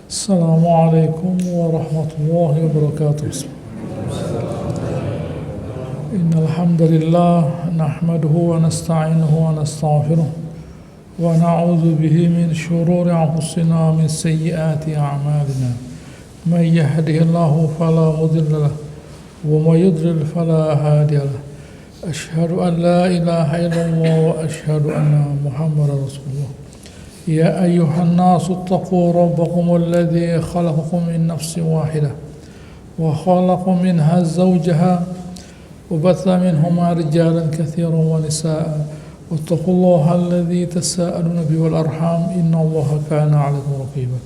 Assalamualaikum warahmatullahi wabarakatuh. Innal hamdalillah nahmaduhu wa nasta'inuhu wa nastaghfiruh wa na'udzu bihi min shururi anfusina wa min sayyiati a'malina. May yahdihillahu fala mudilla lahu wa may yudlil fala hadiya lahu. Ashhadu an la ilaha illallah wa ashhadu anna Muhammadar Rasulullah. يا أيها الناس اتقوا ربكم الذي خلقكم من نفس واحدة وخلق منها زوجها وبث منهما رجالا كثيرا ونساء واتقوا الله الذي تساءلون به والأرحام إن الله كان عليكم رقيبا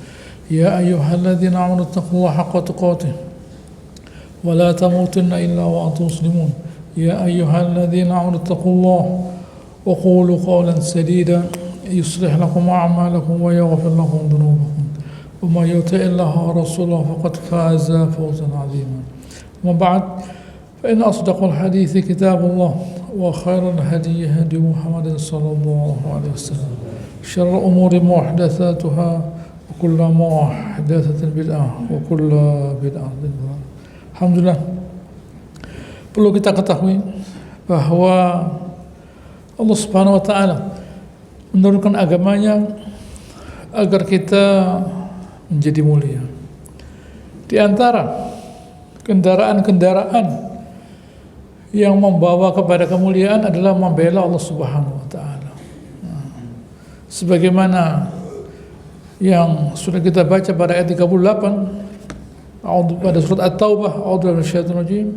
يا أيها الذين آمنوا اتقوا الله حق تقاته ولا تموتن إلا وأنتم مسلمون يا أيها الذين آمنوا اتقوا الله وقولوا قولا سديدا يصلح لكم أعمالكم ويغفر لكم ذنوبكم ومن يطع الله ورسوله فقد فاز فوزا عظيما. أما بعد فإن أصدق الحديث كتاب الله وخير الهدي هدي محمد صلى الله عليه وسلم شر الأمور محدثاتها وكل محدثة بدعة وكل بدعة ضلالة. Alhamdulillah, perlu kita ketahui bahwa Allah Subhanahu wa taala menurunkan agamanya agar kita menjadi mulia. Di antara kendaraan-kendaraan yang membawa kepada kemuliaan adalah membela Allah Subhanahu wa taala. Sebagaimana yang sudah kita baca pada ayat 38 pada surat At-Taubah, a'udzu minasyaitonir rajim.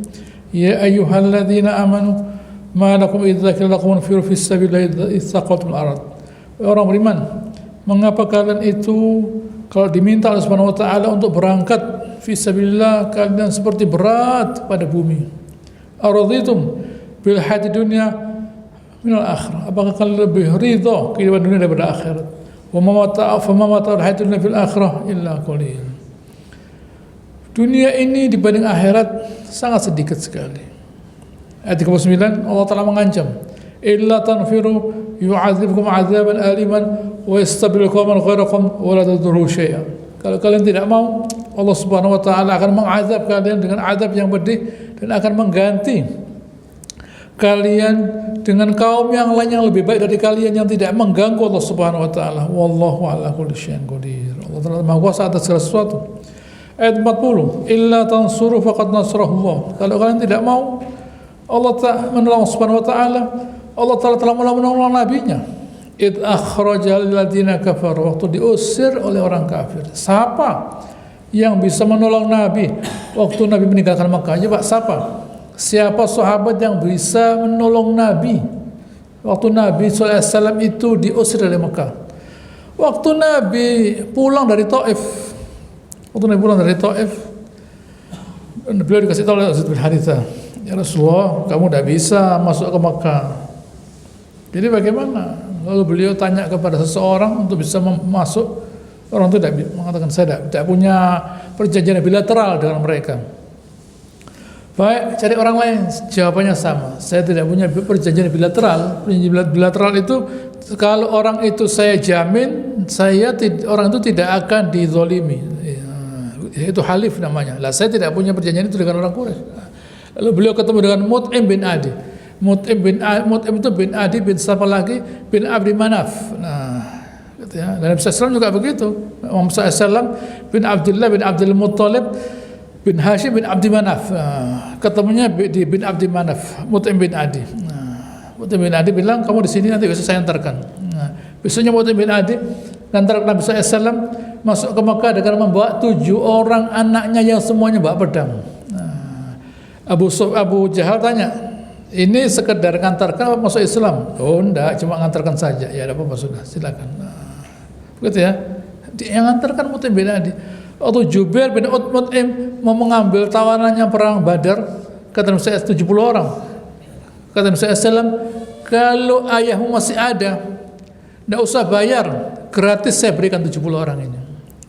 Ya ayyuhalladzina amanu ma lakum idza qila lakum infiru fis sabilillahi itsaqaltumul ard. Orang beriman, mengapa kalian itu kalau diminta oleh Subhanahu wa taala untuk berangkat fisabilillah kalian seperti berat pada bumi? Araditum bil hayati dunya minal akhirah. Apakah kalian lebih ridha kehidupan dunia daripada akhirat? Wa ma mata'ul hayati dunya fil akhirah illa qalil. Dunia ini dibanding akhirat sangat sedikit sekali. Ayat 39 Allah Taala mengancam, illa tanfiru yu'adzibkum 'adzaban aliman wa yastabdil qauman ghairakum wa la tadurru syai'an. Kalau kalian tidak mau, Allah Subhanahu wa taala akan mengazab kalian dengan azab yang pedih dan akan mengganti kalian dengan kaum yang lain yang lebih baik dari kalian yang tidak mengganggu Allah Subhanahu wa taala. Wallahu 'ala kulli syai'in qadir. Allah Taala Maha Kuasa atas segala sesuatu. Ayat 40, illa tansuru faqad nasrahullah. Kalau kalian tidak mau Allah Ta'ala menolong Subhanahu wa taala, Allah Ta'ala telah menolong nabinya. Id akhrajal ladina kafaru, waktu diusir oleh orang kafir. Siapa yang bisa menolong Nabi waktu Nabi meninggalkan Makkah? Coba siapa? Siapa sahabat yang bisa menolong Nabi waktu Nabi SAW itu diusir dari Makkah? Waktu Nabi pulang dari Taif, beliau dikasih tahu oleh Zaid bin Harithah, ya Rasulullah, kamu tidak bisa masuk ke Makkah. Jadi bagaimana? Lalu beliau tanya kepada seseorang untuk bisa masuk. Orang itu tidak mengatakan, saya tidak punya perjanjian bilateral dengan mereka. Baik, cari orang lain. Jawabannya sama, saya tidak punya perjanjian bilateral. Perjanjian bilateral itu kalau orang itu saya jamin, orang itu tidak akan dizalimi. Itu halif namanya. Lah saya tidak punya perjanjian itu dengan orang Quraisy. Lalu beliau ketemu dengan Mut'im bin Adi. Mut'im itu bin Adi bin siapa lagi? Bin Abdi Manaf. Nah, gitu ya. Dan Nabi SAW juga begitu. Muhammad SAW bin Abdullah bin Abdul Muttalib bin Hashim bin Abdi Manaf. Nah, ketemunya di bin Abdi Manaf, Mut'im bin Adi. Nah, Mut'im bin Adi bilang, kamu di sini, nanti besok saya antarkan. Nah, besoknya Mut'im bin Adi antar Nabi SAW masuk ke Makkah dengan membawa 7 orang anaknya yang semuanya bawa pedang. Nah, Abu Jahal tanya, ini sekedar ngantarkan apa masuk Islam? Oh enggak, cuma ngantarkan saja. Ya ada apa-apa sudah, silakan. Nah, begitu ya. Yang ngantarkan Mut'im bin Adi. Waktu Jubair bin Mut'im mau mengambil tawanannya perang Badar, kata Nabi SAW 70 orang. Kata Nabi SAW, kalau ayahmu masih ada, tidak usah bayar, gratis saya berikan 70 orang ini.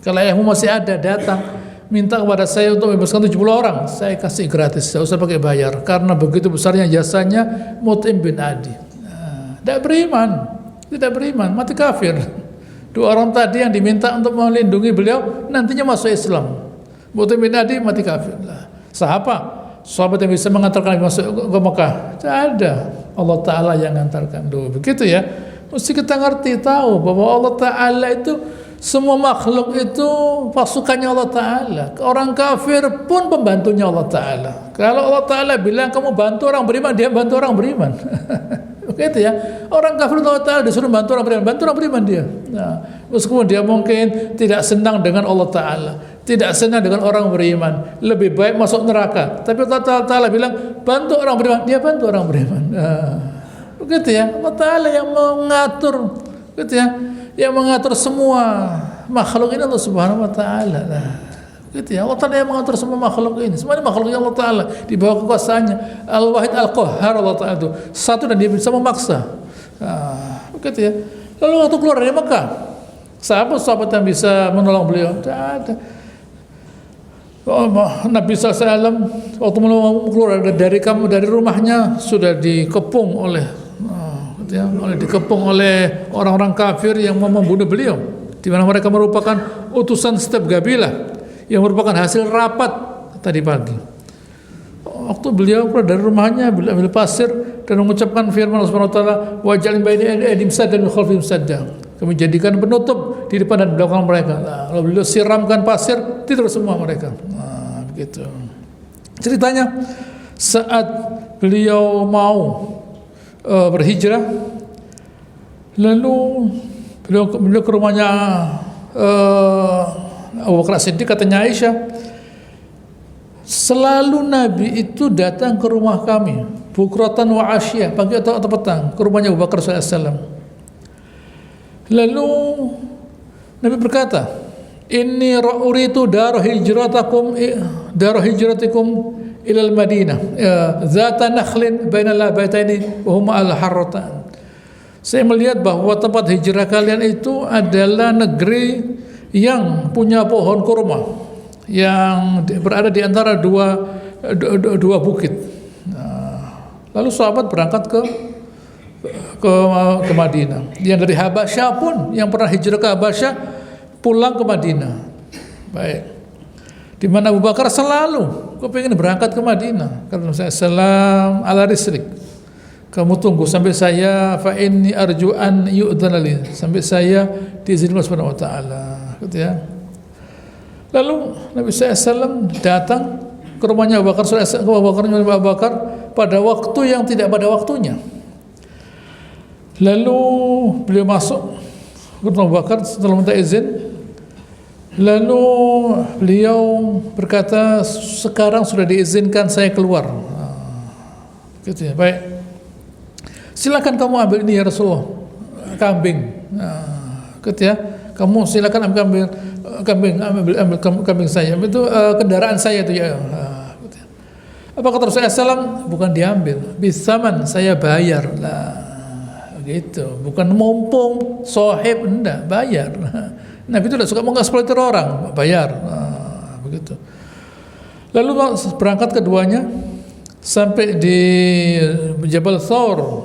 Kalau ayahmu masih ada, datang minta kepada saya untuk membebaskan 70 orang, saya kasih gratis, tidak usah pakai bayar, karena begitu besarnya jasanya Mut'im bin Adi. Tidak beriman, mati kafir. Dua orang tadi yang diminta untuk melindungi beliau nantinya masuk Islam. Mu'adh bin Adi mati kafir. Siapa sahabat yang bisa mengantarkan masuk ke Mekah? Tidak ada. Allah Ta'ala yang mengantarkan dulu. Begitu ya. Mesti kita ngerti tahu bahwa Allah Ta'ala itu semua makhluk itu pasukannya Allah Ta'ala. Orang kafir pun pembantunya Allah Ta'ala. Kalau Allah Ta'ala bilang kamu bantu orang beriman, dia bantu orang beriman. Begitu ya. Orang kafir Allah Ta'ala disuruh bantu orang beriman dia. Nah, meskipun dia mungkin tidak senang dengan Allah Ta'ala, tidak senang dengan orang beriman, lebih baik masuk neraka. Tapi Allah Ta'ala bilang bantu orang beriman, dia bantu orang beriman. Nah, begitu ya. Allah Ta'ala yang mengatur, begitu ya, yang mengatur semua makhluk ini Allah Subhanahu Wa Ta'ala. Nah, gitu ya. Allah Ta'ala yang mengatur semua makhluk ini. Semuanya makhluknya Allah Ta'ala di bawah kekuasaannya. Al-Wahid Al-Qahhar Allah Ta'ala itu satu dan dia bisa memaksa. Nah, begitu ya. Lalu waktu keluar dari Mekah, siapa sahabat yang bisa menolong beliau? Tidak ada. Nabi SAW waktu keluar dari rumahnya sudah dikepung oleh orang-orang kafir yang mau membunuh beliau, di mana mereka merupakan utusan setiap kabilah yang merupakan hasil rapat tadi pagi. Waktu beliau keluar dari rumahnya, beliau ambil pasir dan mengucapkan firman Allah Subhanahu wa taala, wa ja'alna baina aydihim saddan wa khalfihim saddan. Kami jadikan penutup di depan dan belakang mereka. Nah, lalu beliau siramkan pasir, tidur semua mereka. Nah, begitu. Ceritanya saat beliau mau berhijrah, lalu beliau ke rumahnya Abu Bakar Siddiq, katanya Aisyah, selalu Nabi itu datang ke rumah kami, bukratan wa asyiyah, pagi atau petang, ke rumahnya Abu Bakar SAW. Lalu Nabi berkata, inni uritu daru hijratikum ilal Madinah, zata nakhlin bainal labaitaini wa huma al-harratan. Saya melihat bahwa tempat hijrah kalian itu adalah negeri yang punya pohon kurma yang berada di antara dua bukit. Nah, lalu sahabat berangkat ke Madinah. Yang dari Habasyah pun, yang pernah hijrah ke Habasyah, pulang ke Madinah. Baik. Di mana Abu Bakar selalu kepingin berangkat ke Madinah. Kata saya, salam ala rislik. Kamu tunggu sampai saya, fa inni arju an yu'dhana li, sampai saya diizinkan Allah Subhanahu wa taala. Gitu ya. Lalu Nabi SAW datang ke rumahnya Abu Bakar, pada waktu yang tidak pada waktunya. Lalu beliau masuk ke rumah Abu Bakar setelah minta izin. Lalu beliau berkata, sekarang sudah diizinkan saya keluar. Gitu ya. Baik, silakan kamu ambil ini ya Rasulullah, kambing. Gitu ya. Kamu silakan ambil kambing saya. Itu kendaraan saya itu ya. Gitu ya. Apa kata Rasulullah SAW? Bukan diambil, bisaman, saya bayar. Gitu. Bukan mumpung sohib, enggak, bayar. Nabi itu tidak suka mengeksploitasi orang, bayar. Begitu. Lalu berangkat keduanya sampai di Jabal Thawr.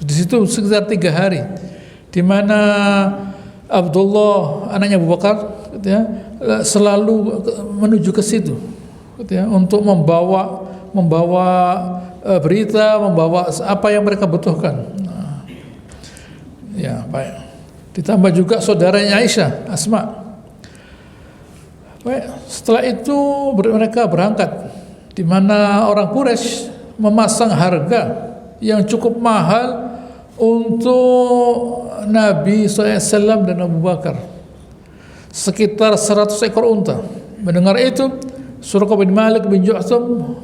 Di situ sekitar 3 hari, di mana Abdullah anaknya Abu Bakar, gitu ya, selalu menuju ke situ, gitu ya, untuk membawa berita, membawa apa yang mereka butuhkan. Ya, baik. Ditambah juga saudaranya Aisyah, Asma. Baik, setelah itu mereka berangkat, di mana orang Quraisy memasang harga yang cukup mahal untuk Nabi SAW dan Abu Bakar, sekitar 100 ekor unta. Mendengar itu, Suraqah bin Malik bin Ju'thum,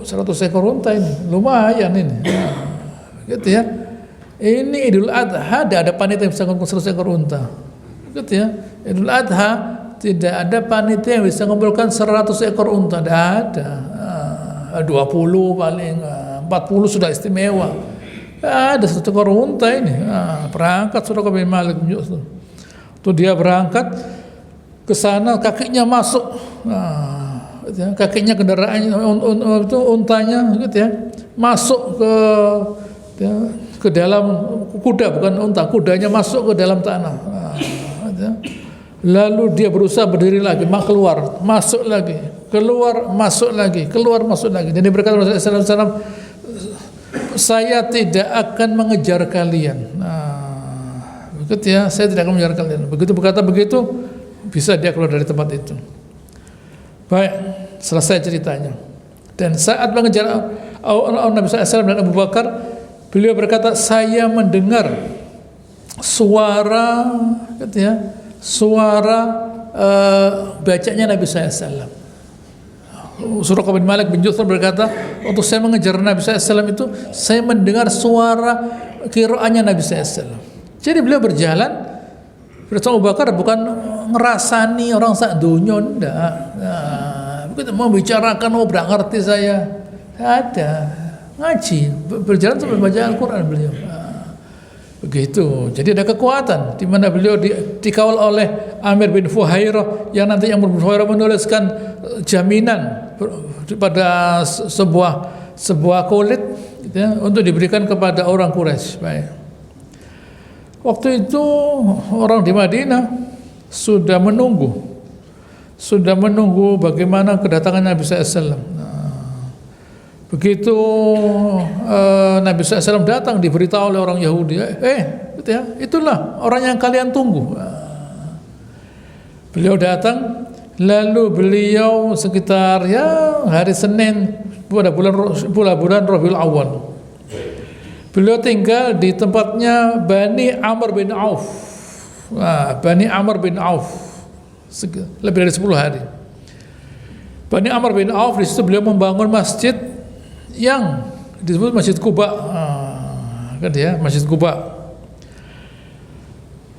100 ekor unta ini lumayan ini. Gitu ya. Ini Idul Adha, ada panitia yang bisa ngumpul 100 ekor unta. Gitu ya. Idul Adha tidak ada panitia yang bisa mengumpulkan 100 ekor unta, tidak ada. 20 paling, 40 sudah istimewa. Ada 100 ekor unta ini. Berangkat Suraqah bin Malik. Tuh dia berangkat ke sana, kakinya masuk. Kakinya kendaraannya itu untanya, gitu ya, masuk ke ke dalam kuda, bukan unta, kudanya masuk ke dalam tanah. Lalu dia berusaha berdiri lagi, keluar, masuk lagi, keluar, masuk lagi, keluar, masuk lagi. Jadi berkata Rasulullah SAW, saya tidak akan mengejar kalian. Begitu ya, saya tidak akan mengejar kalian. Begitu berkata begitu, bisa dia keluar dari tempat itu. Baik, selesai ceritanya. Dan saat mengejar Nabi SAW dan Abu Bakar, beliau berkata, saya mendengar suara, gitu ya, suara bacanya Nabi SAW. Suraqah bin Malik bin Juthman berkata, untuk saya mengejar Nabi SAW itu, saya mendengar suara qiraatnya Nabi SAW. Jadi beliau berjalan bersama Abu Bakar, bukan ngerasani orang sak dunya, enggak. Begitu mau bicarakan, berak ngerti saya, ada ngaji, berjalan sampai baca Al-Quran beliau. Begitu. Jadi ada kekuatan di mana beliau dikawal oleh Amir bin Fuhairah, yang nanti Amir bin Fuhairah menuliskan jaminan pada sebuah kulit, gitu ya, untuk diberikan kepada orang Quraisy. Baik. Waktu itu orang di Madinah sudah menunggu bagaimana kedatangan Nabi SAW. Begitu Nabi SAW datang, diberitahu oleh orang Yahudi, gitu ya, itulah orang yang kalian tunggu. Beliau datang, lalu beliau sekitar hari Senin pada bulan Rabiul Awal. Beliau tinggal di tempatnya Bani Amr bin Auf. Bani Amr bin Auf, lebih dari 10 hari. Bani Amr bin Auf, di situ beliau membangun masjid yang disebut Masjid Quba, kan ya, Masjid Quba.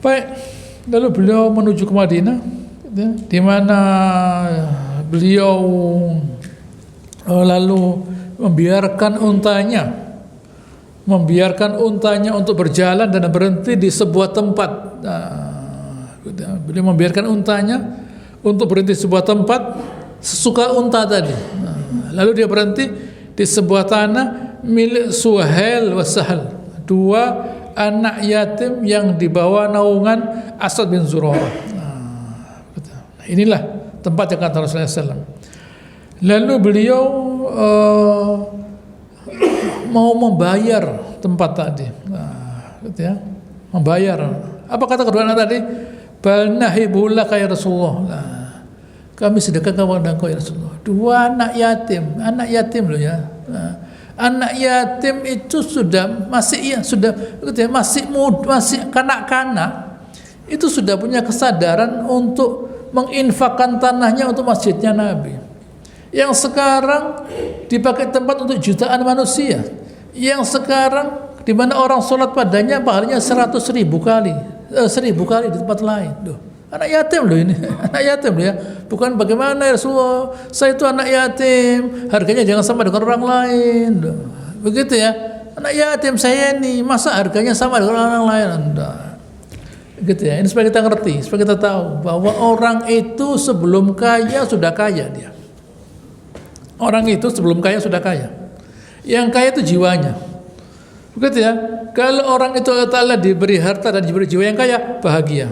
Baik, lalu beliau menuju ke Madinah, ya, di mana beliau lalu membiarkan untanya untuk berjalan dan berhenti di sebuah tempat. Beliau membiarkan untanya untuk berhenti di sebuah tempat sesuka unta tadi. Lalu dia berhenti di sebuah tanah milik Suhail wa Sahal, 2 anak yatim yang dibawa naungan Asad bin Zurarah. Inilah tempat yang kata Rasulullah SAW. Lalu beliau mau membayar tempat tadi, gitu ya, membayar. Apa kata kedua anak tadi? Bal nahibullah ya Rasulullah. Kami sedekah kepada Engkau ya Rasulullah. 2 anak yatim loh ya. Anak yatim itu masih muda, masih kanak-kanak. Itu sudah punya kesadaran untuk menginfakkan tanahnya untuk masjidnya Nabi. Yang sekarang dipakai tempat untuk jutaan manusia. Yang sekarang di mana orang sholat padanya pahalanya 100.000 kali, 1.000 kali di tempat lain. Duh. Anak yatim loh ini, anak yatim loh ya. Bukan bagaimana ya Rasulullah, saya itu anak yatim, harganya jangan sama dengan orang lain. Begitu ya, anak yatim saya ini, masa harganya sama dengan orang lain? Gitu ya, ini supaya kita ngerti, supaya kita tahu bahwa orang itu sebelum kaya sudah kaya dia. Orang itu sebelum kaya sudah kaya. Yang kaya itu jiwanya. Begitu ya, kalau orang itu Allah Ta'ala diberi harta dan diberi jiwa yang kaya, bahagia.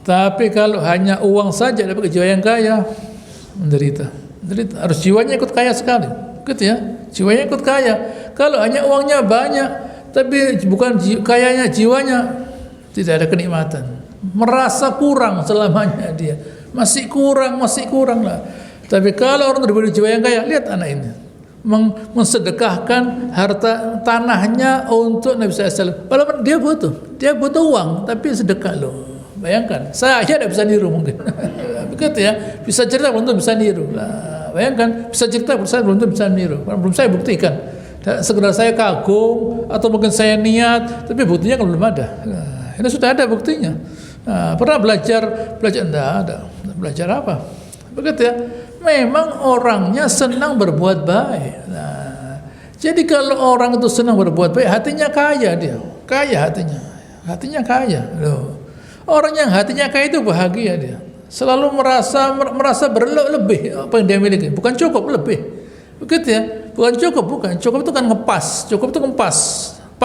Tapi kalau hanya uang saja dapat jiwa yang kaya, menderita. Harus jiwanya ikut kaya sekali, gitu ya. Jiwanya ikut kaya. Kalau hanya uangnya banyak, tapi bukan kayanya jiwanya, tidak ada kenikmatan. Merasa kurang selamanya dia. Masih kurang lah. Tapi kalau orang diberi jiwa yang kaya, lihat anak ini, mensedekahkan harta tanahnya untuk Nabi SAW. Walaupun dia butuh uang, tapi sedekah loh. Bayangkan, saya aja tidak bisa niru mungkin. Begitu ya, bisa cerita belum bisa niru. Bayangkan, bisa cerita belum bisa niru. Belum saya buktikan. Sekedar saya kagum atau mungkin saya niat, tapi buktinya kan belum ada. Ini sudah ada buktinya. Pernah belajar enggak ada. Belajar apa? Begitu ya. Memang orangnya senang berbuat baik. Jadi kalau orang itu senang berbuat baik, hatinya kaya dia. Kaya hatinya kaya. Loh. Orang yang hatinya kaya itu bahagia dia. Selalu merasa berlebih apa yang dia miliki. Bukan cukup, lebih. Begitu ya. Bukan cukup. Cukup itu kan ngepas. Cukup itu ngepas.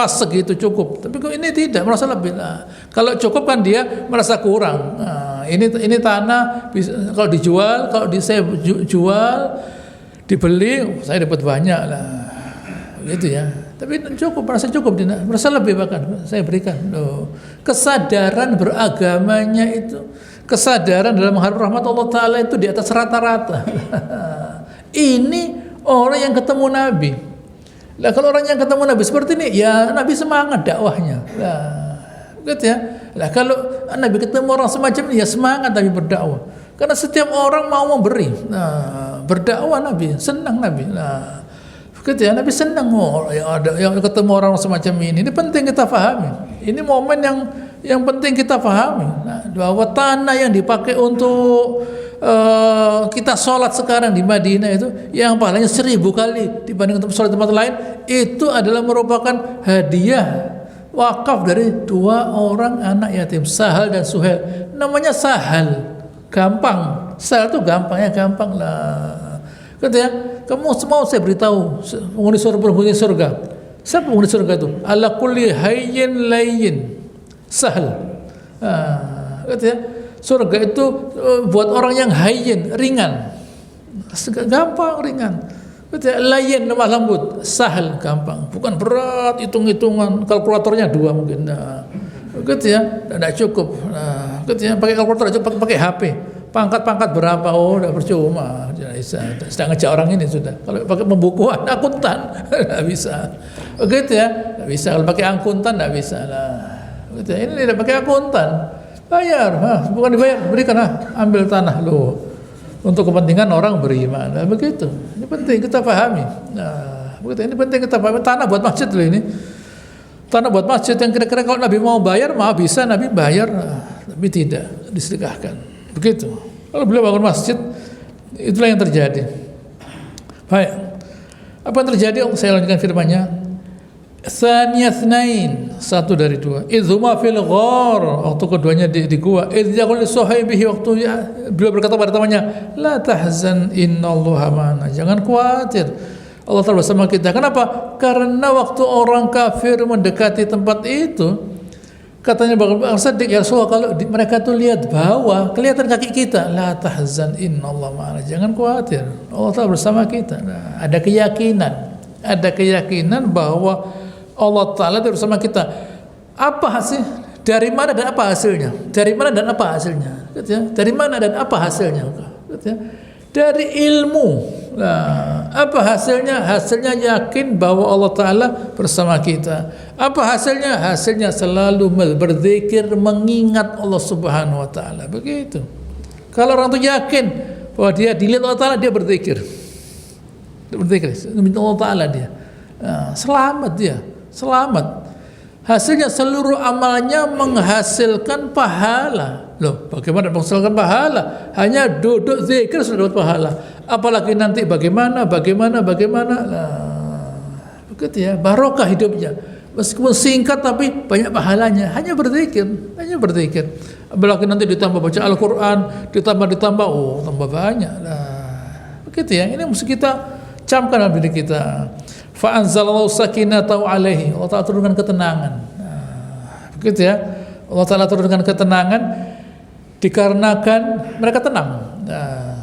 pas segitu cukup. Tapi kok ini tidak, merasa lebih. Nah, kalau cukup kan dia merasa kurang. Nah, ini tanah bisa, kalau dijual, saya jual, dibeli, saya dapat banyak lah, gitu ya. Tapi cukup, merasa cukup, merasa lebih bahkan saya berikan. Kesadaran beragamanya itu, kesadaran dalam mengharap rahmat Allah Ta'ala itu di atas rata-rata. Ini orang yang ketemu Nabi. Nah, kalau orang yang ketemu Nabi seperti ini, ya Nabi semangat dakwahnya. Nah, gitu ya. Nah, kalau Nabi ketemu orang semacam ini, ya semangat Nabi berdakwah. Karena setiap orang mau memberi. Nah, berdakwah Nabi, senang Nabi. Nah, gitu ya, Nabi senang yang ketemu orang semacam ini. Ini penting kita pahami. Ini momen yang penting kita pahami. Nah, bahwa tanah yang dipakai untuk kita sholat sekarang di Madinah itu yang pahalanya 1000 kali dibanding untuk sholat tempat lain, itu adalah merupakan hadiah wakaf dari 2 orang anak yatim, Sahal dan Suhail. Namanya Sahal, gampang. Sahal itu gampangnya gampang lah. Gitu ya. Kamu mau saya beritahu penghuni surga. Siapa penghuni surga itu? Ala kulli hayyin layyin. Sahal. Gitu ya. Surga itu buat orang yang hayyin, ringan, gampang, ringan. Layyin, lemah lembut. Sahal, gampang, bukan berat, hitung-hitungan, kalkulatornya 2 mungkin. Nah, gitu ya, tidak cukup. Nah, gitu ya, pakai kalkulator aja, pakai HP. Pangkat berapa? Oh, udah percuma. Sedang ngejak orang ini sudah. Kalau pakai pembukuan, akuntan, tidak bisa. Begitu ya, tidak bisa. Kalau pakai akuntan, tidak bisa. Nah, gitu ya. Ini tidak pakai akuntan. Bayar, bukan dibayar, berikan, ambil tanah lo untuk kepentingan orang beriman. Nah, begitu. Ini penting kita pahami. Nah, begitu. Ini penting kita pahami. Tanah buat masjid loh ini. Tanah buat masjid yang kira-kira kalau Nabi mau bayar, bisa Nabi bayar, tapi tidak disedekahkan. Begitu. Kalau beliau bangun masjid, itulah yang terjadi. Baik. Apa yang terjadi? Saya lanjutkan firman-Nya. Tsaniyasnain, 1 dari 2. Idzuma fil ghar, waktu keduanya di gua. Idz yaqul li sahibihi, waktu beliau berkata pada temannya, la tahzan innallaha ma'ana. Jangan khawatir, Allah Ta'ala bersama kita. Kenapa? Karena waktu orang kafir mendekati tempat itu, katanya Bang Siddiq, ya Rasulullah, kalau mereka tuh lihat bawah, kelihatan kaki kita, la tahzan innallaha ma'ana. Jangan khawatir, Allah Ta'ala bersama kita. Nah, ada keyakinan bahwa Allah Ta'ala itu bersama kita. Apa hasil? Dari mana dan apa hasilnya? Dari mana dan apa hasilnya? Dari mana dan apa hasilnya? Dari ilmu. Nah, apa hasilnya? Hasilnya yakin bahwa Allah Ta'ala bersama kita. Apa hasilnya? Hasilnya selalu berzikir, mengingat Allah Subhanahu Wa Ta'ala. Begitu. Kalau orang itu yakin bahwa dia dilihat Allah Ta'ala, dia berzikir. Minta Allah Ta'ala dia. Nah, selamat dia. Selamat. Hasilnya seluruh amalnya menghasilkan pahala. Loh, bagaimana menghasilkan pahala? Hanya duduk zikir sudah dapat pahala. Apalagi nanti bagaimana? Nah, begitu ya, barokah hidupnya. Meskipun singkat tapi banyak pahalanya. Hanya berzikir. Apalagi nanti ditambah baca Al-Quran, ditambah, oh tambah banyak. Nah, begitu ya. Ini mesti kita camkan dalam diri kita. Fa anzalallahu sakinatahu alaihi, Allah Ta'ala turunkan ketenangan. Nah, begitu ya, Allah Ta'ala turunkan ketenangan dikarenakan mereka tenang. Nah,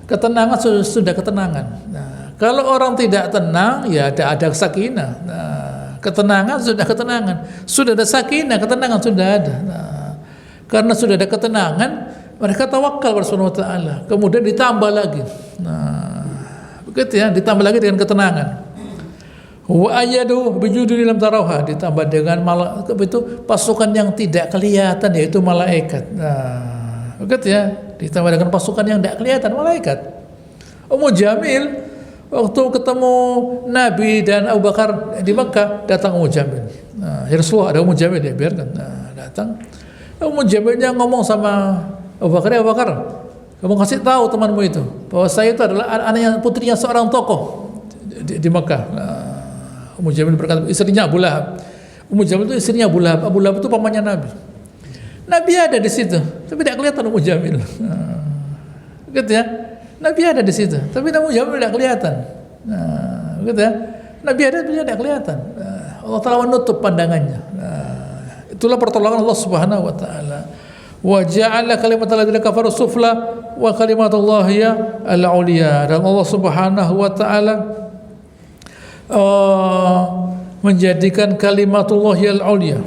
ketenangan sudah ketenangan. Nah, kalau orang tidak tenang, ya ada sakinah. Nah, ketenangan sudah ketenangan, sudah ada sakinah, ketenangan sudah ada. Nah, karena sudah ada ketenangan, mereka tawakal kepada Subhanahu Wa Ta'ala. Kemudian ditambah lagi. Nah, begitu ya, ditambah lagi dengan ketenangan. Wa ayyadu bijudul lam tarawha, ditambah dengan itu pasukan yang tidak kelihatan, yaitu malaikat. Nah, begitu ya, ditambah dengan pasukan yang tidak kelihatan, malaikat. Ummu Jamil waktu ketemu Nabi dan Abu Bakar di Mekah, datang Ummu Jamil. Nah, ya Rasulullah, ada Ummu Jamil, dia biarkan. Nah, datang Ummu Jamilnya ngomong sama Abu Bakar, ya Abu Bakar, kamu kasih tahu temanmu itu bahwa saya itu adalah anaknya, putrinya seorang tokoh di Mekah. Nah, Ummu Jamil berkata, istrinya Abu Lahab. Ummu Jamil itu istrinya Abu Lahab. Abu Lahab itu pamannya Nabi. Nabi ada di situ, tapi tidak kelihatan Ummu Jamil. Nah, gitu ya. Nabi ada di situ, tapi Ummu Jamil tidak kelihatan. Nah, gitu ya. Nabi ada, tapi tidak kelihatan. Nah, Allah Ta'ala menutup pandangannya. Itulah pertolongan Allah Subhanahu wa taala. Wa ja'ala kalimatal ladzina kafaru sufla wa kalimatullahi al-'ulya. Dan Allah Subhanahu wa taala menjadikan kalimatullah al-'ulya.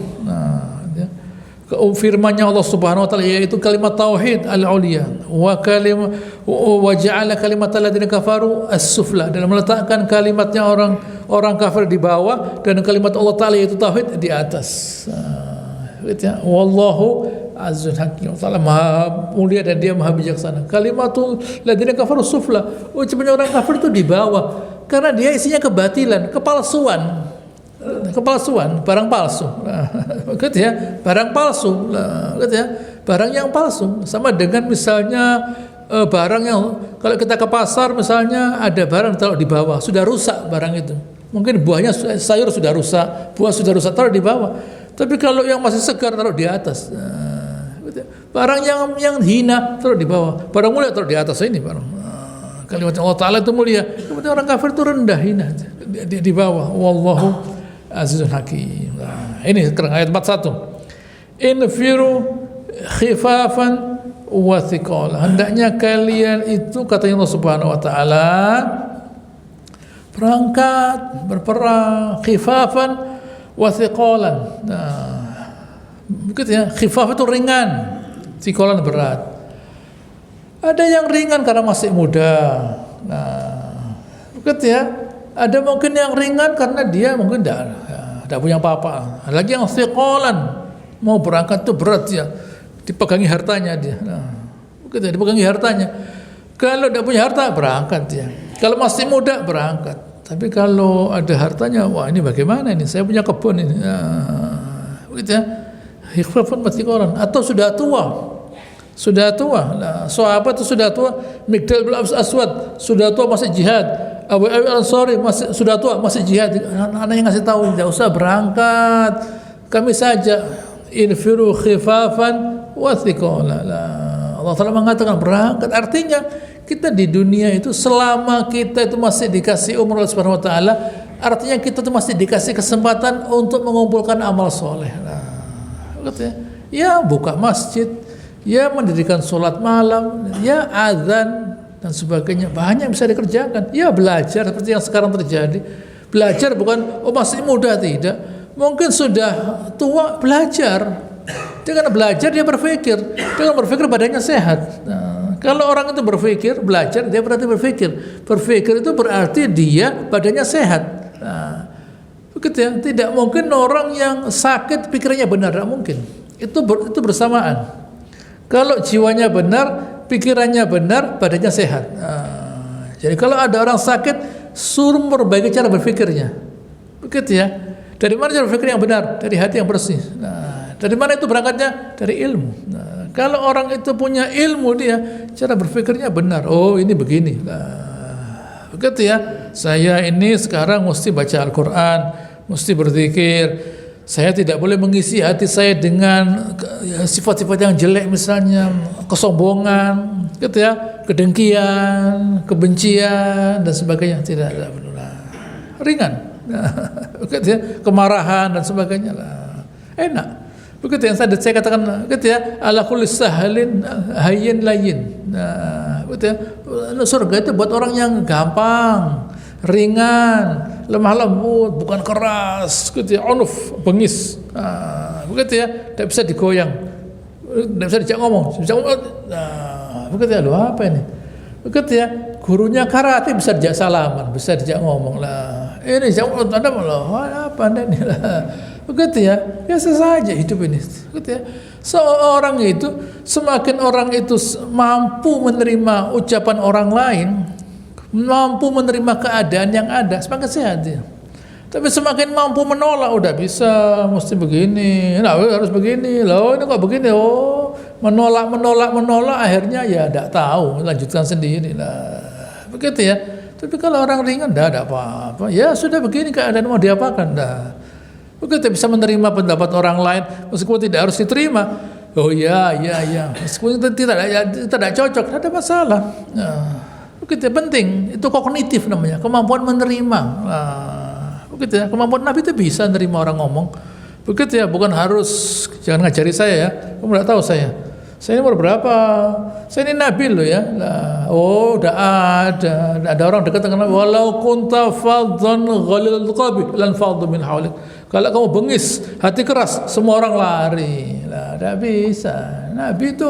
Firman-Nya Allah Subhanahu wa taala yaitu kalimat tauhid al-'ulya wa ja'ala kalimatal ladzina kafaru as-sufla, dan meletakkan kalimatnya orang kafir di bawah dan kalimat Allah taala yaitu tauhid di atas. Wallahu azizun hakim. Allah Maha mulia dan Dia Maha bijaksana. Kalimatul ladzina kafaru sufla. Ucapannya orang kafir itu di bawah karena dia isinya kebatilan, kepalsuan, barang palsu. Gitu ya, barang palsu. Gitu ya, barang yang palsu. Sama dengan misalnya barang yang kalau kita ke pasar misalnya ada barang taruh di bawah, sudah rusak barang itu. Mungkin buahnya, sayur sudah rusak, buah sudah rusak, taruh di bawah. Tapi kalau yang masih segar taruh di atas. Barang yang hina taruh di bawah, barang mulia taruh di atas. Ini barang kalimat Allah Ta'ala itu mulia, kemudian orang kafir itu rendah, hina di bawah. Wallahu azizun hakim. Ini sekarang ayat 41. Infiru khifafan wa thiqala. Hendaknya kalian itu, katanya Allah Subhanahu wa taala, berangkat berperang khifafan wa thiqalan. Begitu ya, khifaf itu ringan, thiqalan berat. Ada yang ringan karena masih muda. Begitu ya. Ada mungkin yang ringan karena dia mungkin tidak punya apa-apa. Ada lagi yang thiqalan, mau berangkat itu berat ya, dipegangi hartanya dia. Begitu ya, dipegangi hartanya. Kalau tidak punya harta berangkat dia. Kalau masih muda berangkat. Tapi kalau ada hartanya, wah ini bagaimana ini? Saya punya kebun ini. Begitu ya. Khifafun wa thiqalan. Atau sudah tua. Sahabat itu sudah tua. Miqdad bin Aswad sudah tua masih jihad. Abu Ansari masih sudah tua masih jihad. Anak yang ngasih tahu tidak usah berangkat, kami saja. Infiru khifafan wa thiqala. Allah Ta'ala mengatakan berangkat. Artinya kita di dunia itu selama kita itu masih dikasih umur Allah Subhanahu wa taala, artinya kita itu masih dikasih kesempatan untuk mengumpulkan amal soleh. Ya buka masjid, ya mendirikan sholat malam, ya azan dan sebagainya, banyak yang bisa dikerjakan. Ya belajar seperti yang sekarang terjadi. Belajar bukan masih muda, tidak. Mungkin sudah tua belajar. Dengan belajar dia berpikir. Dengan berpikir badannya sehat. Kalau orang itu berpikir, belajar, dia berarti berpikir. Berpikir itu berarti dia badannya sehat. Begitu ya. Tidak mungkin orang yang sakit pikirannya benar, tidak mungkin. Itu bersamaan. Kalau jiwanya benar, pikirannya benar, badannya sehat. Jadi kalau ada orang sakit, suruh memperbaiki cara berpikirnya. Begitu ya. Dari mana cara berpikir yang benar? Dari hati yang bersih. Dari mana itu berangkatnya? Dari ilmu. Kalau orang itu punya ilmu, dia cara berpikirnya benar. Oh ini begini. Begitu ya. Saya ini sekarang mesti baca Al-Quran, mesti berzikir. Saya tidak boleh mengisi hati saya dengan sifat-sifat yang jelek, misalnya kesombongan, gitu ya, kedengkian, kebencian dan sebagainya. Tidak benar. Ringan, gitu ya, kemarahan dan sebagainya lah. Enak. Begitu yang saya katakan, gitu ya, ala kulli sahlin hayyin layyin. Gitu ya. Surga itu buat orang yang gampang, ringan, lemah lembut, bukan keras, gitu ya, unuf, bengis, begitu ya, tidak bisa digoyang, tidak bisa dijak ngomong, begitu ya, apa ini, begitu ya, gurunya karate bisa dijak salaman, bisa dijak ngomong lah, ini jauh anda malah apa anda ini lah, begitu ya, biasa saja hidup ini, begitu ya. Seorang itu, semakin orang itu mampu menerima ucapan orang lain, mampu menerima keadaan yang ada, semakin sehat dia. Tapi semakin mampu menolak, udah bisa, mesti begini, nah harus begini, loh ini kok begini, oh menolak, akhirnya ya tidak tahu, lanjutkan sendiri lah, begitu ya. Tapi kalau orang ringan, dah ada apa-apa, ya sudah begini keadaan, mau diapakan, dah. Begitu bisa menerima pendapat orang lain, meskipun tidak harus diterima. Oh ya, meskipun tidak cocok, tidak ada masalah. Begitu penting, itu kognitif namanya, kemampuan menerima. Begitu ya, kemampuan Nabi itu bisa nerima orang ngomong. Begitu ya, bukan harus, jangan ngajari saya ya, kamu nggak tahu saya. Saya ini umur berapa? Saya ini Nabi loh ya. Nah, oh, udah ada orang dekat dengan Nabi. Walau kunta fadhan ghalidhal qalbi lan fadhu min hawlik. Kalau kamu bengis, hati keras, semua orang lari. Lah, tidak bisa. Nabi itu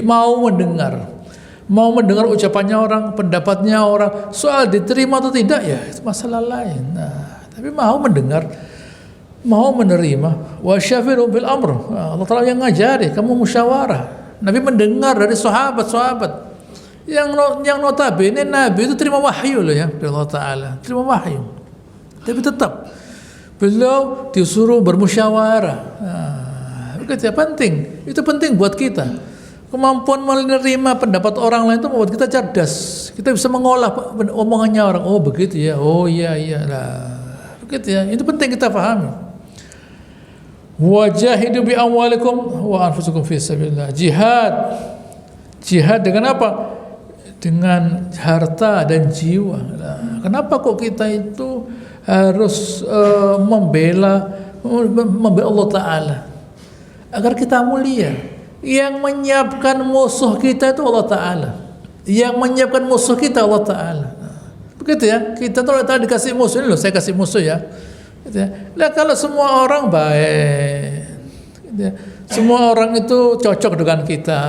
mau mendengar ucapannya orang, pendapatnya orang. Soal diterima atau tidak ya itu masalah lain. Nah, tapi mau mendengar, mau menerima. Wa syafiru bil amr. Allah Taala yang ngajari kamu musyawarah. Nabi mendengar dari sahabat-sahabat yang notabene Nabi itu terima wahyu loh ya dari Allah Taala, terima wahyu. Tapi tetap beliau disuruh bermusyawarah. Begitu ya, penting. Itu penting buat kita. Kemampuan menerima pendapat orang lain itu membuat kita cerdas. Kita bisa mengolah omongannya orang. Oh begitu ya. Oh iya lah. Begitu ya. Itu penting kita pahami. Wajahidu bi amwalikum wa anfusikum fi sabilillah. Jihad dengan apa? Dengan harta dan jiwa. Nah, kenapa kok kita itu harus membela Allah Ta'ala agar kita mulia? Yang menyiapkan musuh kita itu Allah Ta'ala. Yang menyiapkan musuh kita Allah Ta'ala. Begitu ya. Kita tuh dikasih musuh ini loh, saya kasih musuh ya. Gitu ya. Nah, kalau semua orang baik, gitu ya, semua orang itu cocok dengan kita,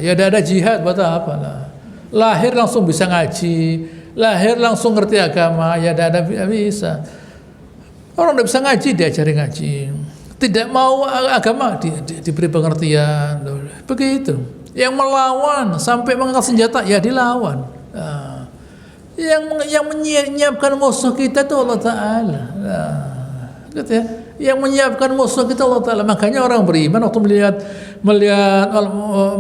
ya ada jihad buat apa lah? Lahir langsung bisa ngaji, lahir langsung ngerti agama, ya ada bisa. Orang tidak bisa ngaji diajari ngaji, tidak mau agama diberi pengertian, begitu. Yang melawan sampai mengangkat senjata ya dilawan. Nah, yang menyiapkan musuh kita itu Allah Ta'ala. Nah, gitu ya. Yang menyiapkan musuh kita Allah Ta'ala. Makanya orang beriman waktu melihat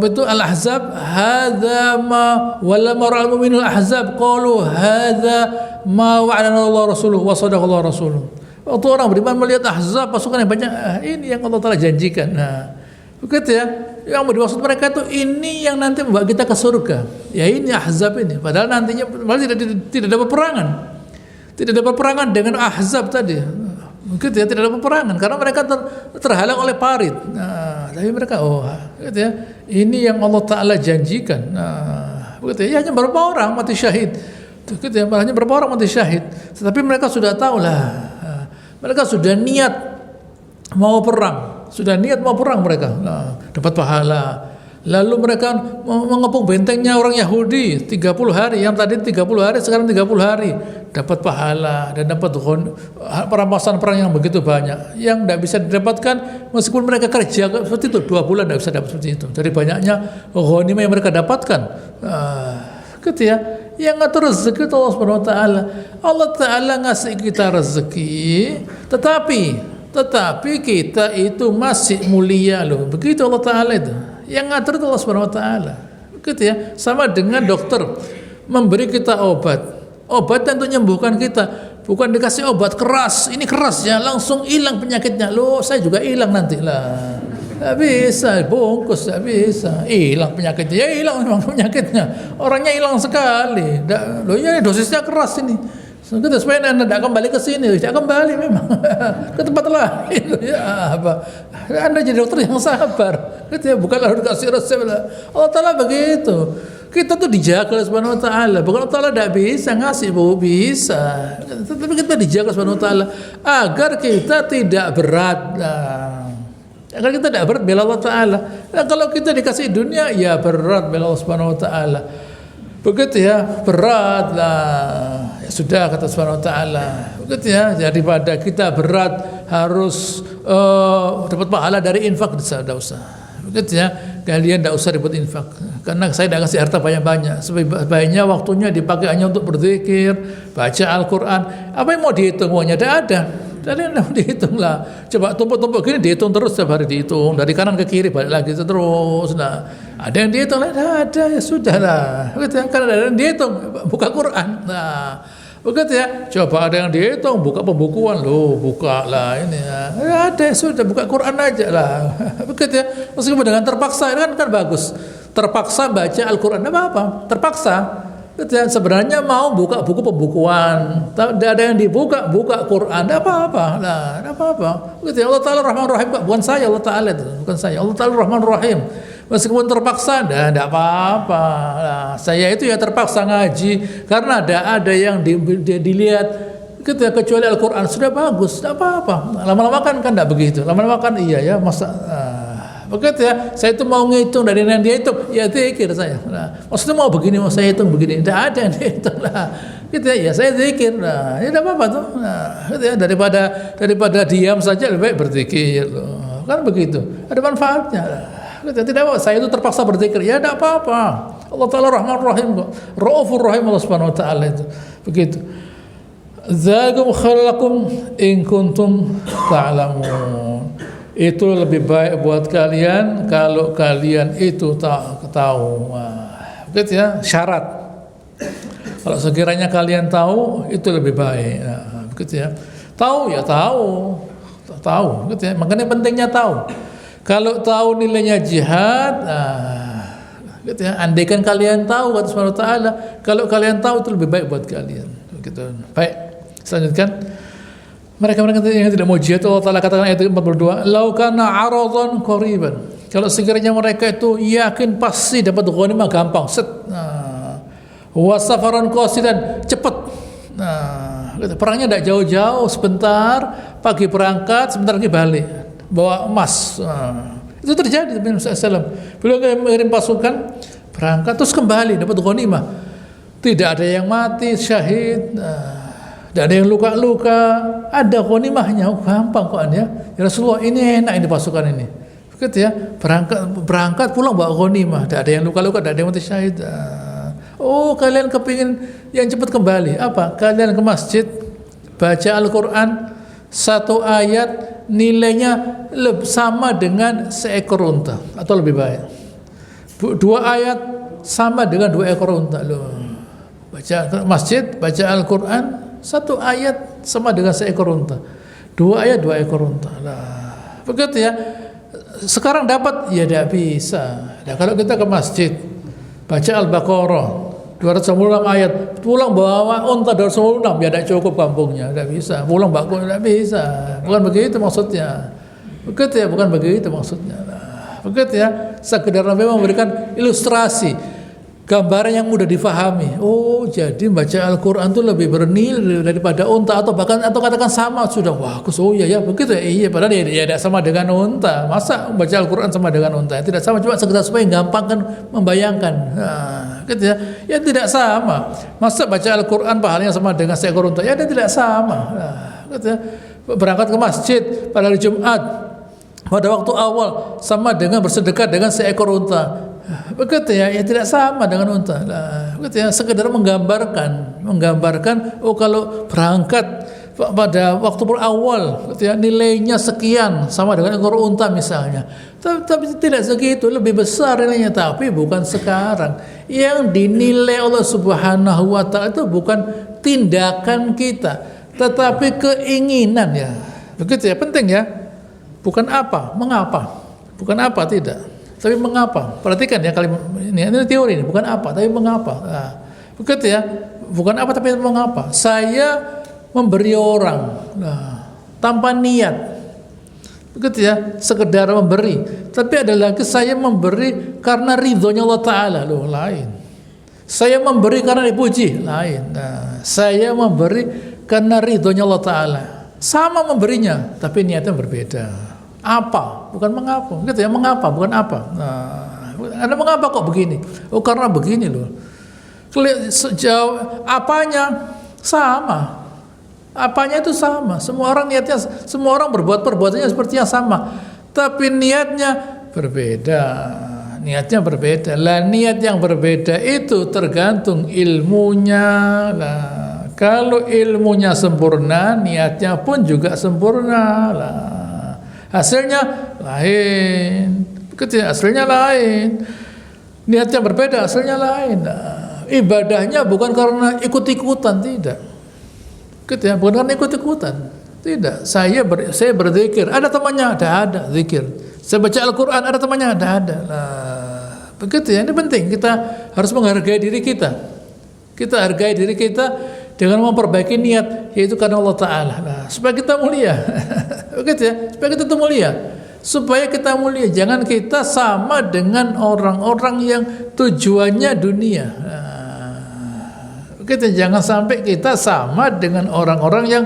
betul Al-Ahzab, hadza ma wala mar'al mu'minul ahzab qalu hadza ma wa'adana Allah rasuluhu wa sadaqa Allah rasuluhu. Waktu orang beriman melihat Ahzab pasukan yang banyak, ini yang Allah Ta'ala janjikan. Nah, begitu ya. Yang dimaksud mereka itu ini yang nanti membawa kita ke surga. Ya ini Ahzab ini. Padahal nantinya tidak ada peperangan. Tidak ada peperangan dengan Ahzab tadi. Begitu ya, tidak ada peperangan karena mereka terhalang oleh parit. Nah, tapi mereka gitu ya. Ini yang Allah Ta'ala janjikan. Nah, begitu ya. Hanya berapa orang mati syahid. Begitu ya, hanya berapa orang mati syahid. Tetapi mereka sudah tahu lah. Mereka sudah niat mau perang. Sudah niat mau perang mereka, nah, dapat pahala. Lalu mereka mengepung bentengnya orang Yahudi 30 hari, yang tadi 30 hari sekarang 30 hari, dapat pahala dan dapat perampasan perang yang begitu banyak, yang tidak bisa didapatkan meskipun mereka kerja seperti itu 2 bulan tidak bisa dapat seperti itu. Dari banyaknya ghanimah yang mereka dapatkan. Gitu ya. Yang ngatur rezeki itu Allah Subhanahu wa taala. Allah Taala ngasih kita rezeki, tetapi kita itu masih mulia loh. Begitu Allah Ta'ala itu. Yang ngatur itu Allah Subhanahu wa taala. Begitu ya. Sama dengan dokter memberi kita obat. Obat untuk menyembuhkan kita. Bukan dikasih obat keras. Ini keras ya, langsung hilang penyakitnya. Loh, saya juga hilang nanti lah. Tidak bisa, bungkus tidak bisa. Hilang penyakitnya. Ya hilang memang penyakitnya. Orangnya hilang sekali. Loh ya dosisnya keras ini. Kita supaya Anda tidak kembali ke sini, tidak kembali memang ke tempat lain. Ya apa? Anda jadi dokter yang sabar. Gitu ya, bukan lalu dikasih resep. Allah Taala begitu. Kita tuh dijaga oleh Subhanahu wa taala. Bukan Allah Taala tidak bisa ngasih, bisa. Tapi kita dijaga Subhanahu wa taala agar kita tidak berat. Agar kita tidak berat bela Allah Taala. Nah, kalau kita dikasih dunia, ya berat bela Allah Subhanahu wa taala. Begitu ya, berat lah. Ya sudah kata Subhanahu wa taala. Begitu ya, daripada kita berat harus dapat pahala dari infak, tidak usah. Begitu ya, kalian tidak usah ribut infak. Karena saya tidak kasih harta banyak-banyak. Sebaiknya waktunya dipakai hanya untuk berzikir, baca Al-Qur'an. Apa yang mau dihitung uangnya? Tidak ada. Tadi mau dihitung lah. Coba tumpuk-tumpuk gini dihitung terus setiap hari dihitung. Dari kanan ke kiri balik lagi terus. Nah, ada yang dihitung lah, ada ya sudah lah. Begitu ya, karena ada yang dihitung buka Quran. Nah, begitu ya. Coba ada yang dihitung buka pembukuan loh, buka lah ini ya. Ada ya sudah buka Quran aja lah. Begitu ya. Meskipun dengan terpaksa kan bagus. Terpaksa baca Al-Quran apa-apa. Terpaksa. Sebenarnya mau buka buku pembukuan, tidak ada yang dibuka, buka Quran, tidak apa-apa, lah, tidak apa-apa. Allah Taala Rahman Rahim, bukan saya Allah Taala itu, bukan saya. Allah Taala Rahman Rahim. Meskipun terpaksa, tidak apa-apa. Nah, saya itu ya terpaksa ngaji karena ada yang dilihat kecuali Al-Quran sudah bagus, tidak apa-apa. Lama-lama kan tidak begitu. Lama-lama kan iya ya masa. Begitu ya, saya itu mau ngitung dari yang dia hitung, ya zikir saya. Nah, maksudnya mau begini, mau saya hitung begini, tidak ada yang dihitung lah. Gitu ya, saya zikir. Nah, ya tidak apa-apa tuh. Nah, gitu ya, daripada diam saja lebih baik berzikir. Kan begitu, ada manfaatnya. Tidak apa, saya itu terpaksa berzikir, ya tidak apa-apa. Allah Taala Rahman Rahim kok, Raufur Rahim Allah Subhanahu Wa Taala itu, begitu. Zalikum khairakum in kuntum ta'lamun. Itu lebih baik buat kalian kalau kalian itu tak tahu. Begitu ya, syarat. Kalau sekiranya kalian tahu, itu lebih baik. Nah, begitu ya. Tahu ya tahu, begitu ya. Makanya pentingnya tahu. Kalau tahu nilainya jihad, gitu ya. Andaikan kalian tahu kata Subhanahu wa taala, kalau kalian tahu itu lebih baik buat kalian. Gitu. Baik, selanjutnya mereka yang tidak mau jihad, Allah Taala katakan ayat 42, "Lau kana 'aradan qariban." Kalau sekiranya mereka itu yakin pasti dapat ghanimah gampang, set. Wa safaran qasidan, cepat. Nah, perangnya tidak jauh-jauh, sebentar, pagi berangkat, sebentar lagi balik. Bawa emas. Itu terjadi Nabi SAW. Beliau mengirim pasukan berangkat terus kembali dapat ghanimah. Tidak ada yang mati syahid, tidak ada yang luka-luka, ada ghanimahnya. Gampang kok ya. Ya Rasulullah, ini enak ini pasukan ini. Begitu ya, berangkat pulang bawa ghanimah, tidak ada yang luka-luka, tidak ada yang mati syahid. Oh, kalian kepingin yang cepat kembali. Apa? Kalian ke masjid baca Al-Quran satu ayat nilainya sama dengan seekor unta atau lebih baik. Dua ayat sama dengan 2 ekor unta loh. Baca masjid, baca Al-Quran, satu ayat sama dengan seekor unta. 2 ayat 2 ekor unta. Lah, begitu ya. Sekarang dapat ya tidak bisa. Nah, kalau kita ke masjid baca Al-Baqarah 296 ayat, pulang bawa unta 296, ya tidak cukup kampungnya, tidak bisa. Pulang baku tidak bisa. Bukan begitu maksudnya. Begitu ya, bukan begitu maksudnya. Nah, begitu ya, sekedar memang memberikan ilustrasi, gambaran yang mudah difahami. Oh, jadi baca Al-Quran itu lebih bernilai daripada unta, atau bahkan atau katakan sama sudah. Wah, oh iya ya, begitu ya. Iya, padahal ya tidak sama dengan unta. Masa baca Al-Quran sama dengan unta? Tidak sama, cuma sekedar supaya gampang kan membayangkan. Nah, gitu ya. Ya tidak sama. Masa baca Al-Quran pahalanya sama dengan seekor unta? Ya tidak sama. Nah, gitu ya. Berangkat ke masjid pada hari Jumat pada waktu awal sama dengan bersedekah dengan seekor unta. Begitu ya, ya tidak sama dengan unta. Nah, begitu ya, sekedar menggambarkan, oh kalau berangkat pada waktu berawal, gitu ya, nilainya sekian sama dengan ekor unta misalnya. Tapi tidak segitu, lebih besar nilainya, tapi bukan sekarang. Yang dinilai Allah Subhanahu wa taala itu bukan tindakan kita, tetapi keinginan ya. Begitu ya, penting ya. Bukan apa, mengapa. Bukan apa, tidak. Tapi mengapa? Perhatikan ya kalimat ini teori ini, bukan apa, tapi mengapa. Nah, begitu ya, bukan apa tapi mengapa. Saya memberi orang tanpa niat, begitu ya, sekedar memberi. Tapi ada lagi saya memberi karena ridhonya Allah Taala, loh lain. Saya memberi karena dipuji, lain. Nah, saya memberi karena ridhonya Allah Taala, sama memberinya, tapi niatnya berbeda. Apa? Bukan mengapa. Gitu ya, mengapa, bukan apa. Nah, Anda mengapa kok begini? Oh, karena begini loh. Sejauh apanya sama. Apanya itu sama. Semua orang niatnya, semua orang berbuat perbuatannya seperti yang sama. Tapi niatnya berbeda. Niatnya berbeda. Lah, niat yang berbeda itu tergantung ilmunya. Lah, kalau ilmunya sempurna, niatnya pun juga sempurna. Lah, hasilnya lain, hasilnya lain, niatnya berbeda, hasilnya lain. Nah, ibadahnya bukan karena ikut-ikutan, tidak. Bukan karena ikut-ikutan, tidak. Saya berzikir, ada temannya, ada zikir. Saya baca Al-Quran, ada temannya, ada. Nah, begitu ya, ini penting. Kita harus menghargai diri kita. Kita hargai diri kita dengan memperbaiki niat, yaitu karena Allah Ta'ala. Nah, supaya kita mulia. Begitu ya, supaya kita itu mulia. Supaya kita mulia, jangan kita sama dengan orang-orang yang tujuannya dunia. Begitu, jangan sampai kita sama dengan orang-orang yang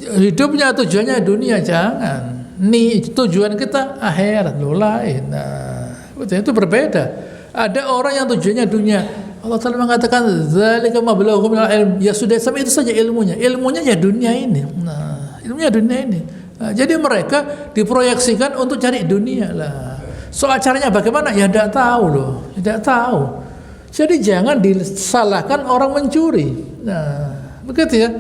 hidupnya tujuannya dunia, jangan. Nih tujuan kita akhirat lo lain. Nah, itu berbeda. Ada orang yang tujuannya dunia. Allah Ta'ala mengatakan zalika mablaghuhum minal ilm. Ya sudah, sampai itu saja ilmunya. Ilmunya ya dunia ini. Nah, ilmunya dunia ini. Nah, jadi mereka diproyeksikan untuk cari dunia lah. Soal caranya bagaimana? Ya tidak tahu loh. Tidak tahu. Jadi jangan disalahkan orang mencuri. Nah, begitu ya.